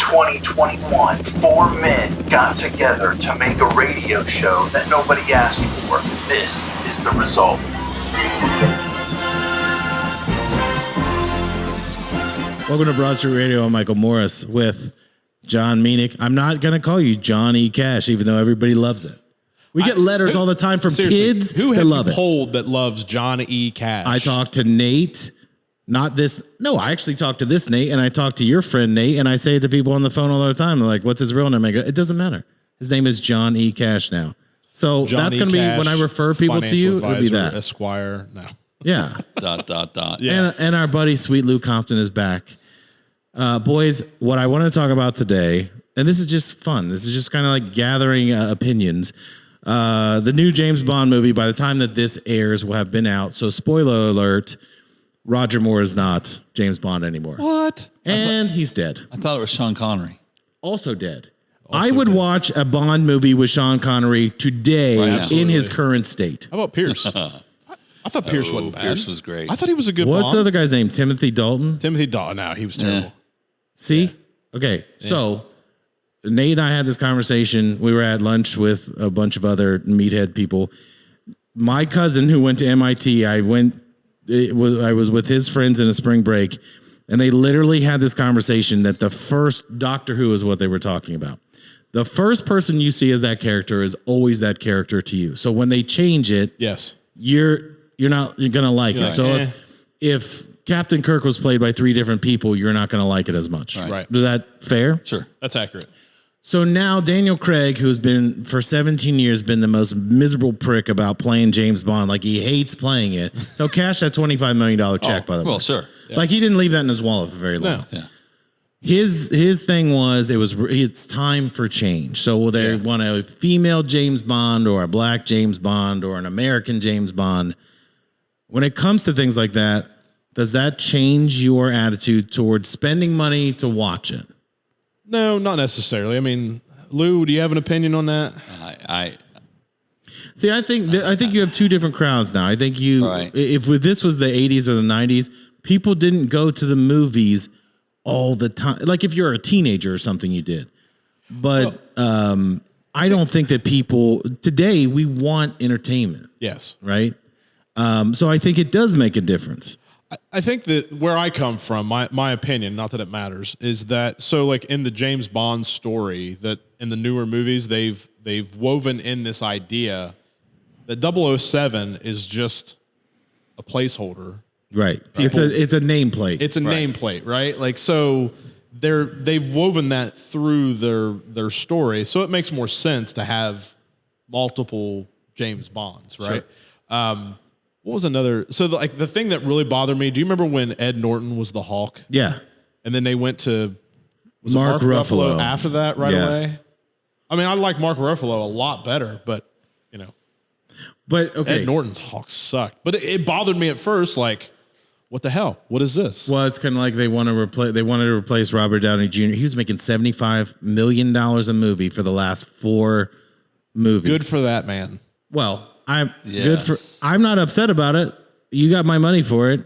2021, 4 men got together to make a radio show that nobody asked for. This is the result. Welcome to Broad Street Radio. I'm Michael Morris with John Meanick. I'm not going to call you John E. Cash, even though everybody loves it. We get letters all the time from kids that love it. Who have you polled that loves John E. Cash? I talked to Nate. Not this. No, I actually talked to this Nate, and I talked to your friend Nate, and I say it to people on the phone all the time. They're like, "What's his real name?" I go, "It doesn't matter. His name is John E. Cash now." So that's going to be when I refer people to you. It'll be that Esquire. No. Yeah. Yeah. And our buddy Sweet Lew Compton is back. Boys, what I want to talk about today, and this is just fun. This is just kind of like gathering opinions. The new James Bond movie, by the time that this airs, will have been out. So spoiler alert. Roger Moore is not James Bond anymore. What? And he's dead. I thought it was Sean Connery. Also dead. I would watch a Bond movie with Sean Connery today in his current state. How about Pierce? I thought Pierce wasn't bad. Pierce was great. I thought he was a good What's Bond. the other guy's name? Timothy Dalton? Timothy Dalton. No, he was terrible. See? Yeah. Okay. Yeah. So Nate and I had this conversation. We were at lunch with a bunch of other meathead people. My cousin who went to MIT, I was with his friends in a spring break, and they literally had this conversation that the first Doctor Who is what they were talking about. The first person you see as that character is always that character to you. So when they change it, yes, you're gonna like it. Like, so if Captain Kirk was played by 3 different people, you're not gonna like it as much. Right. Is that fair? Sure. That's accurate. So now Daniel Craig, who's been for 17 years been the most miserable prick about playing James Bond, like he hates playing it. He'll cash that $25 million check, by the way. Well, sure. Yeah. Like he didn't leave that in his wallet for very long. No. Yeah. His thing was it's time for change. So will they want a female James Bond or a black James Bond or an American James Bond? When it comes to things like that, does that change your attitude towards spending money to watch it? No, not necessarily. I mean, Lou, do you have an opinion on that? See, I think you have 2 different crowds now. I think if this was the 80s or the 90s, people didn't go to the movies all the time. Like if you're a teenager or something, you did. But I don't think that people today, we want entertainment. Yes. Right? So I think it does make a difference. I think that where I come from, my opinion, not that it matters, is that so like in the James Bond story, that in the newer movies, they've woven in this idea that 007 is just a placeholder. Right. It's a nameplate. It's a nameplate, right? Like so they've woven that through their story. So it makes more sense to have multiple James Bonds, right? Sure. What was another? So the thing that really bothered me. Do you remember when Ed Norton was the Hulk? Yeah. And then they went to Mark Ruffalo after that away. I mean, I like Mark Ruffalo a lot better, but you know. But okay, Ed Norton's Hulk sucked. But it bothered me at first. Like, what the hell? What is this? Well, it's kind of like they wanted to replace Robert Downey Jr. He was making $75 million a movie for the last 4 movies. Good for that man. Well, I'm not upset about it. You got my money for it.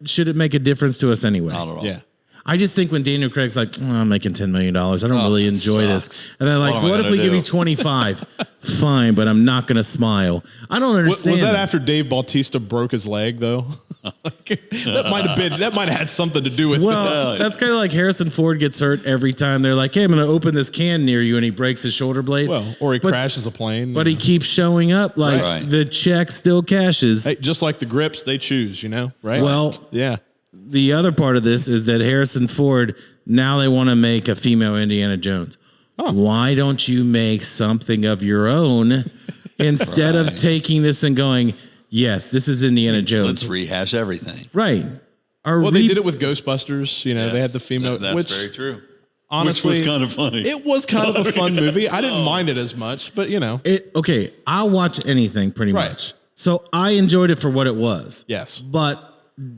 Should it make a difference to us anyway? Not at all. Yeah. I just think when Daniel Craig's like, I'm making $10 million. I don't really enjoy this. And they're like, what if we give you 25? Fine, but I'm not going to smile. I don't understand. Was that after Dave Bautista broke his leg, though? that might have had something to do with it. Well, that's kind of like Harrison Ford gets hurt every time. They're like, hey, I'm going to open this can near you, and he breaks his shoulder blade. Well, or he crashes a plane. But he keeps showing up. Like the check still cashes. Hey, just like the grips, they choose, right? Well, yeah. The other part of this is that Harrison Ford, now they want to make a female Indiana Jones. Oh. Why don't you make something of your own instead of taking this and going, yes, this is Indiana Jones. Let's rehash everything. Right. They did it with Ghostbusters. They had the female. That's very true. Honestly, which was kind of funny. It was kind of a fun movie. I didn't mind it as much, but Okay, I'll watch anything pretty much. So I enjoyed it for what it was. Yes. But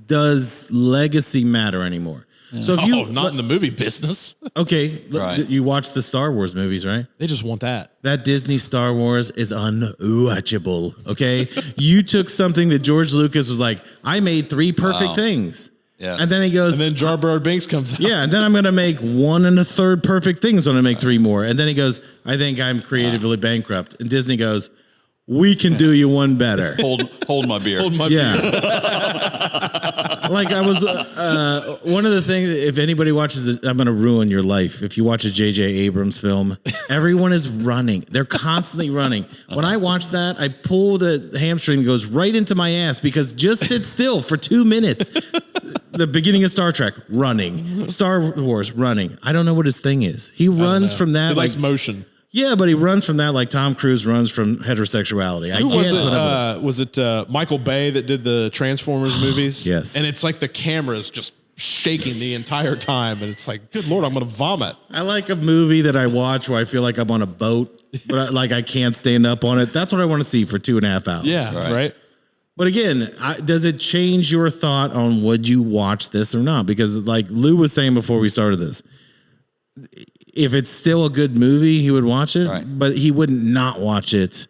does legacy matter anymore? Yeah. So if not in the movie business. Okay, you watch the Star Wars movies, right? They just want that. That Disney Star Wars is unwatchable. Okay, you took something that George Lucas was like, I made 3 perfect things, Yes. And then he goes, And then Jar Jar Binks comes out. yeah, and then I'm going to make 1 1/3 perfect things when I make 3 more. And then he goes, I think I'm creatively bankrupt. And Disney goes, we can do you one better. Hold my beer. Hold my Yeah. Like I was, one of the things, if anybody watches it, I'm going to ruin your life. If you watch a J.J. Abrams film, everyone is running. They're constantly running. When I watch that, I pull the hamstring that goes right into my ass because just sit still for 2 minutes. The beginning of Star Trek, running. Star Wars, running. I don't know what his thing is. He runs from that. He like likes motion. Yeah, but he runs from that like Tom Cruise runs from heterosexuality. Who was it? Was it Michael Bay that did the Transformers movies? Yes. And it's like the camera's just shaking the entire time, and it's like, good Lord, I'm going to vomit. I like a movie that I watch where I feel like I'm on a boat, but I can't stand up on it. That's what I want to see for 2.5 hours. Yeah, right. But again, does it change your thought on would you watch this or not? Because like Lew was saying before we started this, if it's still a good movie, he would watch it, but he wouldn't not watch it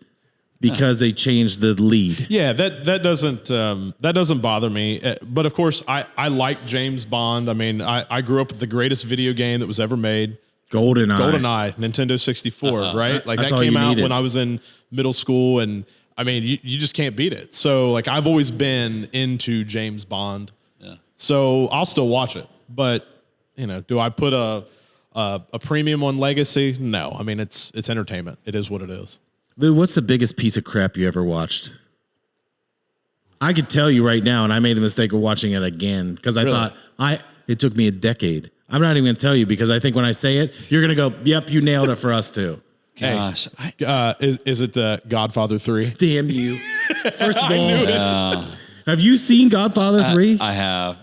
because they changed the lead. Yeah, that doesn't bother me. But of course, I like James Bond. I mean, I grew up with the greatest video game that was ever made. GoldenEye, Nintendo 64, right? Like That's that all came you out needed. when I was in middle school, and I mean, you just can't beat it. So like I've always been into James Bond. Yeah. So I'll still watch it. But, do I put a premium on Legacy? No. I mean, it's entertainment. It is what it is. Lew, what's the biggest piece of crap you ever watched? I could tell you right now, and I made the mistake of watching it again because I thought it took me a decade. I'm not even going to tell you because I think when I say it, you're going to go, yep, you nailed it for us too. Gosh. Is it Godfather 3? Damn you. First of all, have you seen Godfather 3? I have.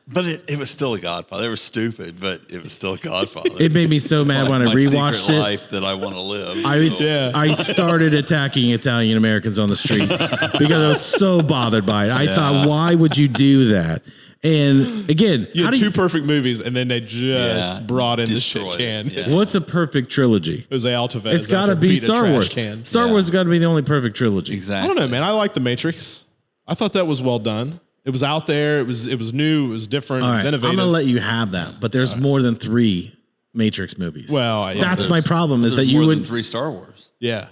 But it was still a Godfather. It was stupid, but it was still a Godfather. It made me so mad when I rewatched secret it. Life that I want to live. I started attacking Italian Americans on the street because I was so bothered by it. I thought, why would you do that? And again, You had 2 perfect movies, and then they just brought in the shit destroyed can. it. Yeah. what's a perfect trilogy? Jose Alvarez. It's got to be Star Wars. Star Wars has got to be the only perfect trilogy. Exactly. I don't know, man. I like The Matrix. I thought that was well done. It was out there. It was new. It was different. All It was right, I'm innovative. going to let you have that, but there's more than 3 Matrix movies. Well, that's my problem is that you more would. than 3 Star Wars. Yeah.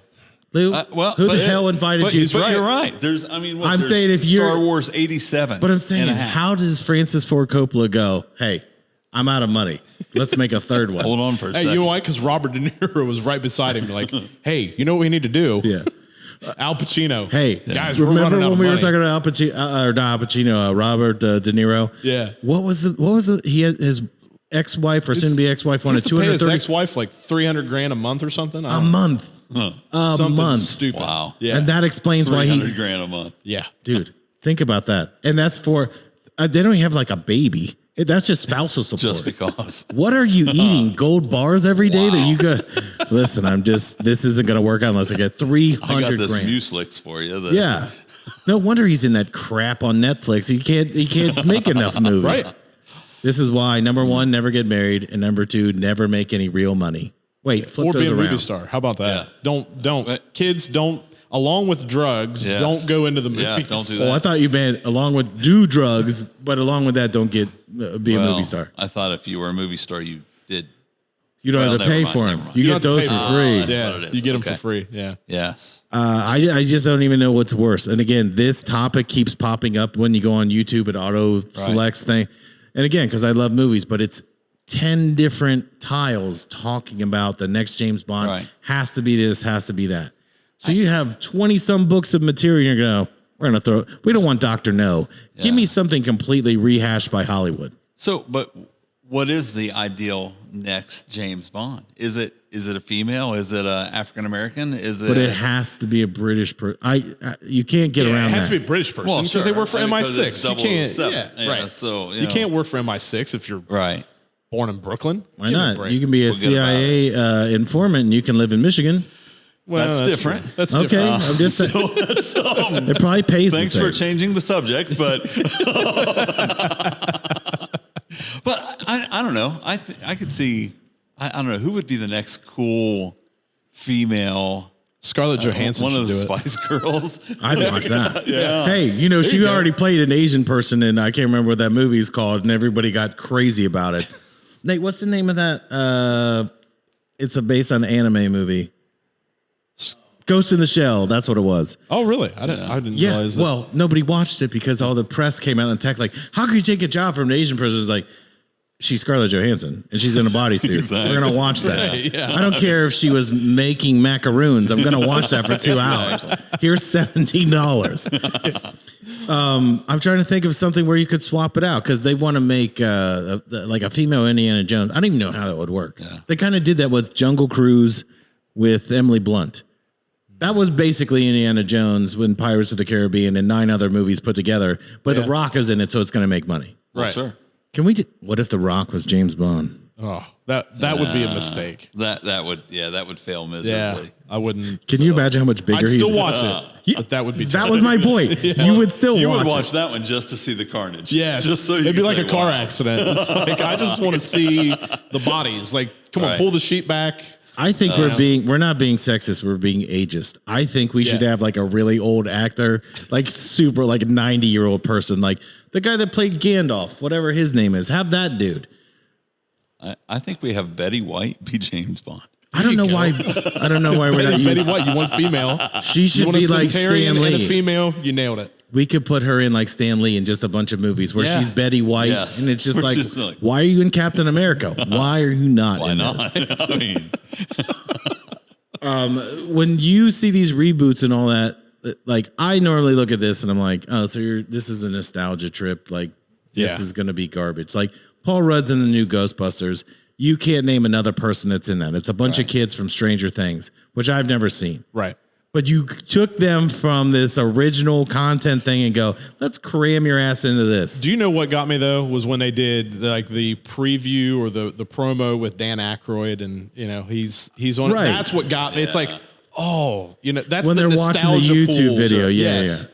Lou, who the hell invited you? But you're right. I'm saying if you're Star Wars 87. But I'm saying, how does Francis Ford Coppola go, hey, I'm out of money. Let's make a third one. Hold on for a second. Hey, you know why? Because Robert De Niro was right beside him. Like, hey, you know what we need to do? Yeah. Al Pacino. Hey, guys, remember we're running out when of we were money. talking about Al Pacino, or not Al Pacino, Robert De Niro? Yeah. What was he had his ex-wife or soon to be ex-wife He wanted used to pay his 230 ex-wife like $300,000 a month or something. a month. A Something month. stupid. Wow. Yeah. And that explains why $300,000 a month. Yeah. dude, think about that. And that's for, they don't even have like a baby. That's just spousal support. Just because. What are you eating? Gold bars every day that you go, listen, this isn't going to work out unless I get 300 I got this grand. Mucilix for you. Yeah. No wonder he's in that crap on Netflix. He can't make enough movies. Right. This is why, number 1, never get married, and number 2, never make any real money. Wait, flip Or those be a around. movie star. How about that? Yeah. Don't. Kids, don't. Along with drugs, Yes. don't go into the movies. Yeah, don't do Oh, that. I thought you meant along with do drugs, but along with that, don't be a movie star. I thought if you were a movie star, you did. You don't Well, have to pay never mind, for never them. mind. You You get don't have those to for pay free. That's Yeah, what it is. you get them Okay. for free. Yeah. Yes. I just don't even know what's worse. And again, this topic keeps popping up when you go on YouTube. It auto selects thing. And again, because I love movies, but it's 10 different tiles talking about the next James Bond. Right. Has to be this, has to be that. So you have 20 some books of material. You're going to, we're going to throw, we don't want Dr. No. Yeah. Give me something completely rehashed by Hollywood. So, but what is the ideal next James Bond? Is it a female? Is it a African American? Is it? But it has to be a British person. You can't get around It has that. to be a British person Well, because they sure. work for I mean, 'cause MI6. it's You can't. 007. Yeah, Yeah, right. so, you can't work for MI6 if you're right. born in Brooklyn. Why Give me a not? break. You can be a Forget about CIA informant and you can live in Michigan. Well, That's different. true. That's Okay, different. I'm just saying. It probably pays Thanks the same. for changing the subject, but but I don't know. I could see. I don't know who would be the next cool female Scarlett Johansson One of the should do it. Spice Girls. I'd watch that. Yeah. Hey, she you go. already played an Asian person, and I can't remember what that movie is called, and everybody got crazy about it. Nate, what's the name of that? It's based on an anime movie. Ghost in the Shell. That's what it was. Oh, really? I didn't Yeah. realize that. Well, nobody watched it because all the press came out and attacked, like, how could you take a job from an Asian person? It's like, she's Scarlett Johansson and she's in a bodysuit. Exactly. We're going to watch that. Yeah. I don't care if she was making macaroons. I'm going to watch that for 2 hours. Here's $17. I'm trying to think of something where you could swap it out because they want to make like a female Indiana Jones. I don't even know how that would work. Yeah. They kind of did that with Jungle Cruise with Emily Blunt. That was basically Indiana Jones when Pirates of the Caribbean and 9 other movies put together, but The Rock is in it, so it's going to make money. Right. Sure. Can we? What if The Rock was James Bond? Oh, that would be a mistake. That would fail miserably. Yeah, I wouldn't. Can you imagine how much bigger I'd he? still watch it, but that would be. That was my point. You would still You watch would watch it. that one just to see the carnage. Yes, Just so you it'd be could like say, a car wow. accident. It's like I just want to see the bodies. Like, come on, Right. pull the sheet back. I think we're not being sexist. We're being ageist. I think we should Yeah. have like a really old actor, like super, like a 90-year-old person, like the guy that played Gandalf, whatever his name is. Have that dude. I think we have Betty White be James Bond. I don't know why. I don't know why we're not Betty using. White, you want female? She You should want a be like Centurion Stan and a Lee. female? You nailed it. We could put her in like Stan Lee in just a bunch of movies where Yeah. she's Betty White, Yes. and it's just We're like, just like- why are you in Captain America? Why are you not? Why in not? this? I mean, When you see these reboots and all that, like I normally look at this and I'm like, oh, so this is a nostalgia trip. Like this Yeah. is going to be garbage. Like Paul Rudd's in the new Ghostbusters. You can't name another person that's in that. It's a bunch of kids from Stranger Things, which I've never seen. Right. But you took them from this original content thing and go, let's cram your ass into this. Do you know what got me though? Was when they did like the preview or the promo with Dan Aykroyd, and he's on. Right. That's what got me. It's like, that's When the they're watching the nostalgia YouTube pool. video. Yeah, Yes.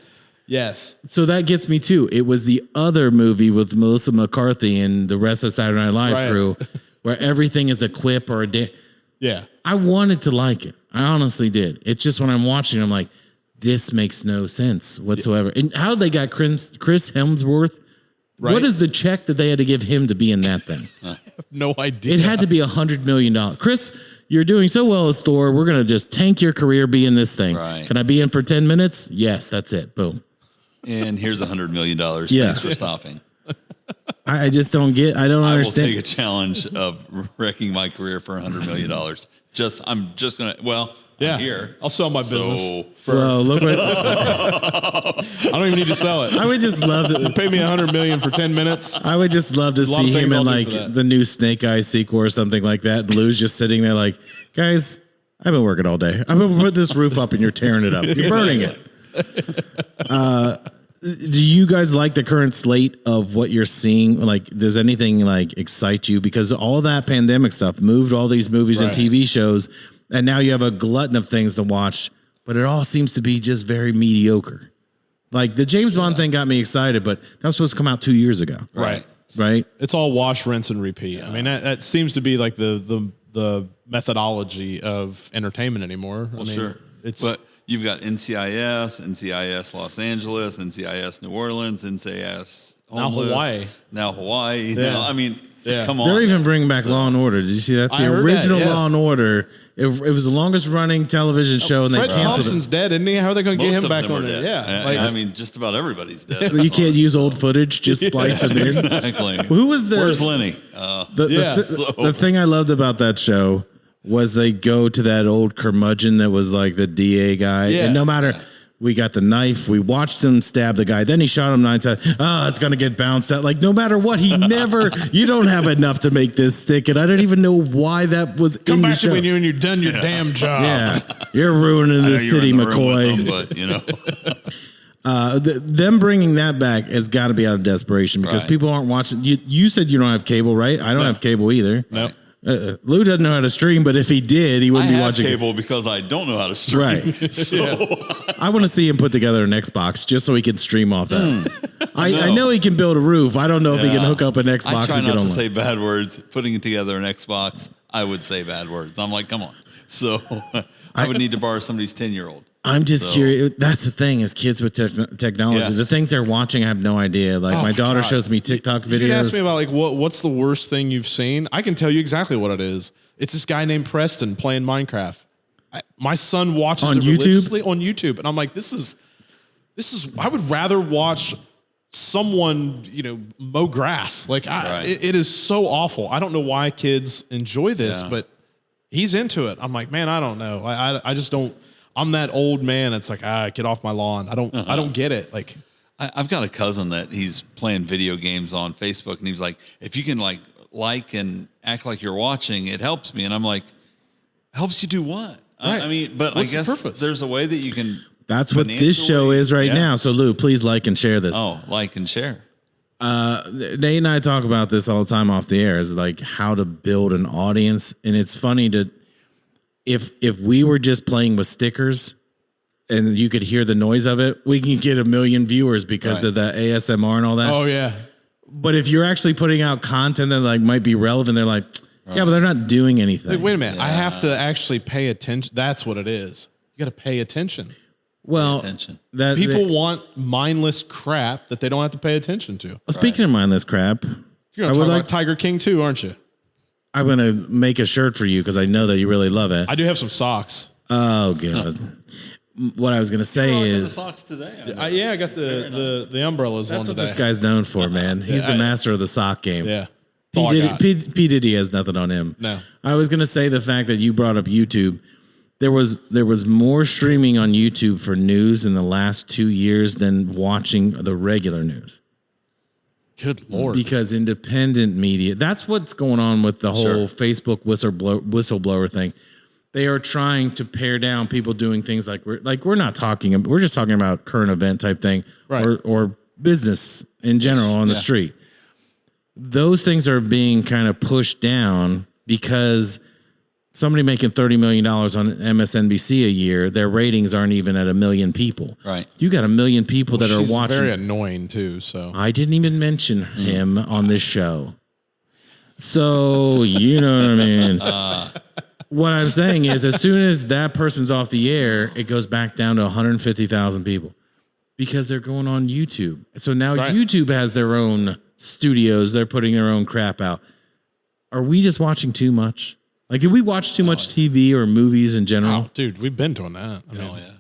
Yes. So that gets me too. It was the other movie with Melissa McCarthy and the rest of Saturday Night Live Right. crew where everything is a quip or a Yeah. I wanted to like it. I honestly did. It's just when I'm watching, I'm like, this makes no sense whatsoever. And how they got Chris Hemsworth? Right. What is the check that they had to give him to be in that thing? No idea. It had to be $100 million. Chris, you're doing so well as Thor. We're going to just tank your career, be in this thing. Right. Can I be in for 10 minutes? Yes, that's it. Boom. and here's $100 million. Yeah. Thanks for stopping. I just don't get, I don't I will understand. take a challenge of wrecking my career for $100 million. I'm just gonna. Well, Yeah. I'm here. I'll sell my So- business. For, Well, look what I don't even need to sell it. I would just love to. Pay me $100 million for 10 minutes. I would just love to lot of see things him in I'll do like for that. the new Snake Eyes sequel or something like that. And Lou's just sitting there like, guys, I've been working all day. I've been putting this roof up and you're tearing it up. You're burning it. Do you guys like the current slate of what you're seeing? Like, does anything like excite you? Because all that pandemic stuff moved all these movies and Right. TV shows, and now you have a glutton of things to watch, but it all seems to be just very mediocre. Like the James Bond thing got me excited, but that was supposed to come out 2 years ago. Right. Right? It's all wash, rinse, and repeat. I mean, that seems to be like the methodology of entertainment anymore. I mean, Sure. But you've got NCIS Los Angeles, NCIS New Orleans, NCIS Now homeless, Hawaii. Now Hawaii. Yeah. Now, I mean, Yeah. come on. They're even bringing back Law and Order. Did you see that? I The heard original that, yes. Law and Order. It was the longest running television show, and they Fred canceled Thompson's dead, isn't he? How are they going to Most get him of back them on are it? dead. Yeah. I mean, just about everybody's dead. it. You can't use old footage; just splice them in. Exactly. Who was the? Where's Lenny? The thing I loved about that show was they go to that old curmudgeon that was like the DA guy, Yeah. and no matter. We got the knife. We watched him stab the guy. Then he shot him 9 times. It's going to get bounced out. Like, no matter what, he never, you don't have enough to make this stick. And I don't even know why that was Come in the back show. to when you're done your damn job. Yeah. You're ruining the I know you're city, in the room with McCoy. them, but Them bringing that back has got to be out of desperation because Right. people aren't watching. You said you don't have cable, right? I don't have cable either. Nope. Lou doesn't know how to stream, but if he did, he I wouldn't be have watching cable because I don't know how to stream. Right. So I want to see him put together an Xbox just so he can stream off that. I know he can build a roof. I don't know if he can hook up an Xbox I try and not get to online. say bad words. Putting it together an Xbox, I would say bad words. I'm like, come on. So I would need to borrow somebody's 10-year-old. I'm just curious. That's the thing is kids with technology. Yes. The things they're watching, I have no idea. Like my daughter shows me TikTok videos. You ask me about like what's the worst thing you've seen? I can tell you exactly what it is. It's this guy named Preston playing Minecraft. My son watches on it YouTube? religiously on YouTube, and I'm like, this is. I would rather watch someone mow grass. Like it is so awful. I don't know why kids enjoy this, but he's into it. I'm like, man, I don't know. I just don't. I'm that old man. It's like, get off my lawn. I don't get it. Like, I've got a cousin that he's playing video games on Facebook, and he's like, if you can like and act like you're watching, it helps me. And I'm like, helps you do what? Right. I mean, but What's I the guess purpose? there's a way that you can. That's what this show is right now. So Lou, please like and share this. Oh, like and share. Nate and I talk about this all the time off the air, is like how to build an audience. And it's funny to, if we were just playing with stickers and you could hear the noise of it, we can get 1 million viewers because of the ASMR and all that. oh yeah, But if you're actually putting out content that like might be relevant, they're like, yeah, but they're not doing anything. like, wait a minute. I have to actually pay attention. That's what it is. You got to pay attention. Well, Attention. People want mindless crap that they don't have to pay attention to. Well, speaking of mindless crap, You're going to talk about Tiger King too, aren't you? I'm going to make a shirt for you because I know that you really love it. I do have some socks. Oh, God. What I was going to say is, Socks today. I got the umbrellas that's on what today. this guy's known for, man. He's the master of the sock game. Yeah. P. Diddy has nothing on him. No. I was going to say the fact that you brought up YouTube. There was more streaming on YouTube for news in the last 2 years than watching the regular news. Good Lord. Because independent media, that's what's going on with the whole Facebook whistleblower thing. They are trying to pare down people doing things like we're not talking. We're just talking about current event type thing, right, or business in general on the street. Those things are being kind of pushed down because somebody making $30 million on MSNBC a year, their ratings aren't even at 1 million people. Right. You got 1 million people that are She's watching. very annoying too. So I didn't even mention him on this show. So, you know what I mean? What I'm saying is, as soon as that person's off the air, it goes back down to 150,000 people because they're going on YouTube. So now YouTube has their own studios. They're putting their own crap out. Are we just watching too much? Like, did we watch too much TV or movies in general? oh, dude, we've been doing that.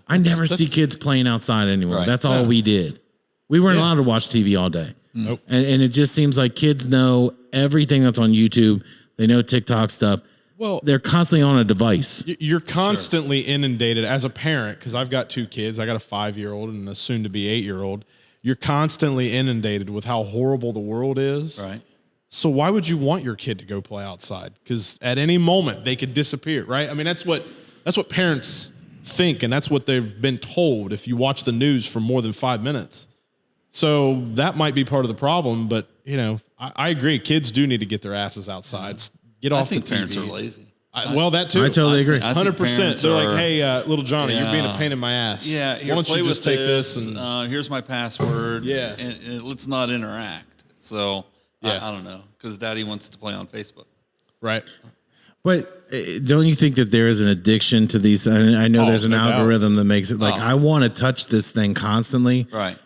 I never see kids playing outside anymore. Right. That's all we did. We weren't allowed to watch TV all day. Nope. And it just seems like kids know everything that's on YouTube. They know TikTok stuff. Well, They're constantly on a device. you're constantly inundated as a parent, because I've got 2 kids. I got a 5-year-old and a soon-to-be 8-year-old. You're constantly inundated with how horrible the world is. Right. So why would you want your kid to go play outside? Because at any moment they could disappear, right? I mean, that's what parents think, and that's what they've been told if you watch the news for more than 5 minutes. So that might be part of the problem, but I agree. Kids do need to get their asses outside. Get off I think the TV. parents are lazy. Well, that too. I totally agree. I think 100%. parents They're are- like, hey, little Johnny, you're being a Yeah. pain in my ass. Yeah, here, Why don't play you with just take this and here's my password. Yeah. and let's not interact. So Yeah. I don't know, because Daddy wants to play on Facebook. right? But don't you think that there is an addiction to these? I know there's an no doubt. algorithm that makes it like, I want to touch this thing constantly. Right.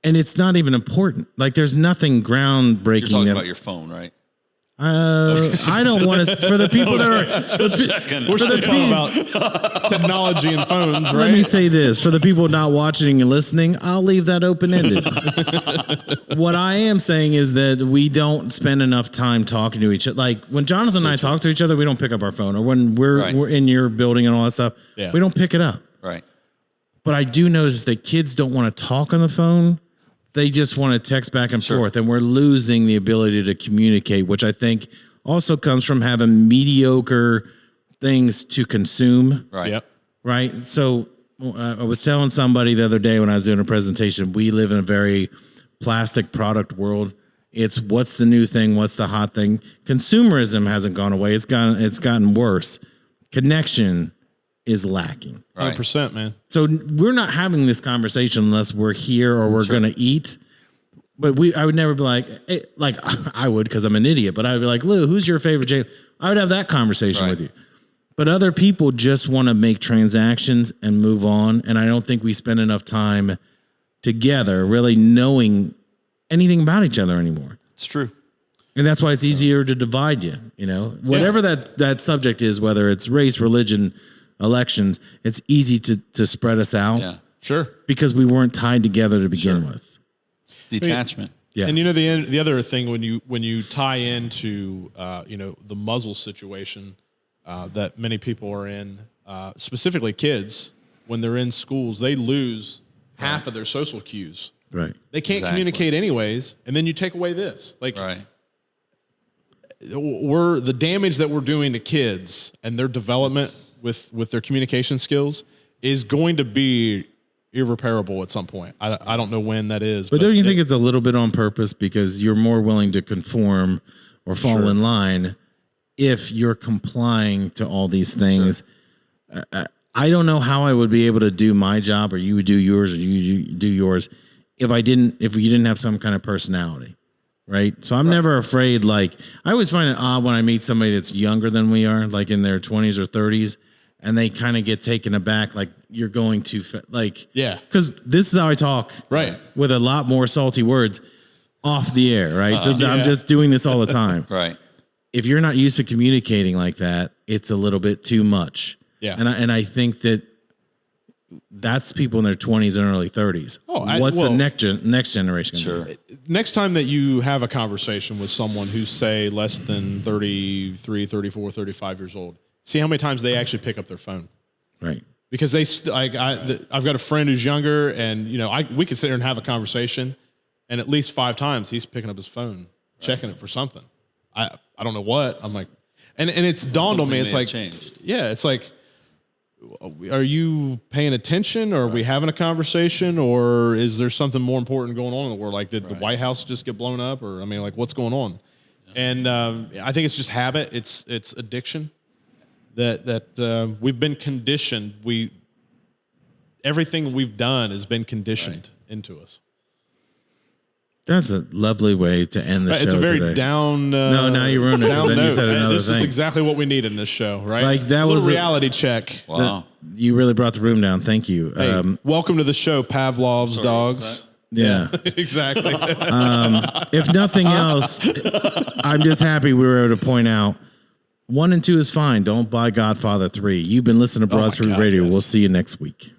And it's not even important. Like, there's nothing groundbreaking. You're talking about your phone, right? I don't want to. For the people that are, We're still talking about technology and phones, right? let me say this: for the people not watching and listening, I'll leave that open ended. What I am saying is that we don't spend enough time talking to each other. Like when Jonathan and I talk to each other, we don't pick up our phone, or when we're in your building and all that stuff, we don't pick it up. Right. But I do notice that kids don't want to talk on the phone. They just want to text back and forth, and we're losing the ability to communicate, which I think also comes from having mediocre things to consume. Right. Yep. Right. So I was telling somebody the other day when I was doing a presentation, we live in a very plastic product world. It's what's the new thing? What's the hot thing? Consumerism hasn't gone away. It's gotten worse. Connection is lacking. 100%, man. So we're not having this conversation unless we're here or we're going to eat. But I would never be like, hey, I would, because I'm an idiot, but I would be like, Lou, who's your favorite James? I would have that conversation with you. But other people just want to make transactions and move on. And I don't think we spend enough time together really knowing anything about each other anymore. It's true. And that's why it's easier to divide you, whatever that subject is, whether it's race, religion, elections, it's easy to spread us out. Yeah. Sure. Because we weren't tied together to begin with. Detachment. Yeah. And the other thing when you tie into the muzzle situation that many people are in, specifically kids, when they're in schools, they lose half of their social cues. Right. They can't communicate anyways, and then you take away this. Right. The damage that we're doing to kids and their development with their communication skills is going to be irreparable at some point. I don't know when that is. But don't you think it's a little bit on purpose because you're more willing to conform or fall in line if you're complying to all these things? Sure. I don't know how I would be able to do my job or you would do yours or you do yours if you didn't have some kind of personality. Right. So I'm never afraid. Like, I always find it odd when I meet somebody that's younger than we are, like in their 20s or 30s, and they kind of get taken aback. Like, you're going too because this is how I talk. Right. With a lot more salty words off the air. Right. So I'm just doing this all the time. Right. If you're not used to communicating like that, it's a little bit too much. Yeah. And I think that's people in their 20s and early 30s. What's the next generation going to do? Next time that you have a conversation with someone who's, say, less than 33, 34, 35 years old, see how many times they actually pick up their phone. Right. Because I've got a friend who's younger, and we could sit here and have a conversation, and at least 5 times he's picking up his phone, checking it for something. I don't know what. I'm like, and it's dawned on me. It's like, changed. Yeah, it's like, are you paying attention, or are we having a conversation, or is there something more important going on in the world? Like, did the White House just get blown up, or what's going on? Yeah. And I think it's just habit. It's addiction. That we've been conditioned. Everything we've done has been conditioned into us. That's a lovely way to end the show. It's a very today. down. No, now you ruined it. Then you said another this thing. is exactly what we need in this show, right? Like, that was a reality check. Wow. You really brought the room down. Thank you. Hey, welcome to the show, Pavlov's dogs. Yeah. Exactly. If nothing else, I'm just happy we were able to point out 1 and 2 is fine. Don't buy Godfather 3. You've been listening to Broad Street Radio. Yes. We'll see you next week.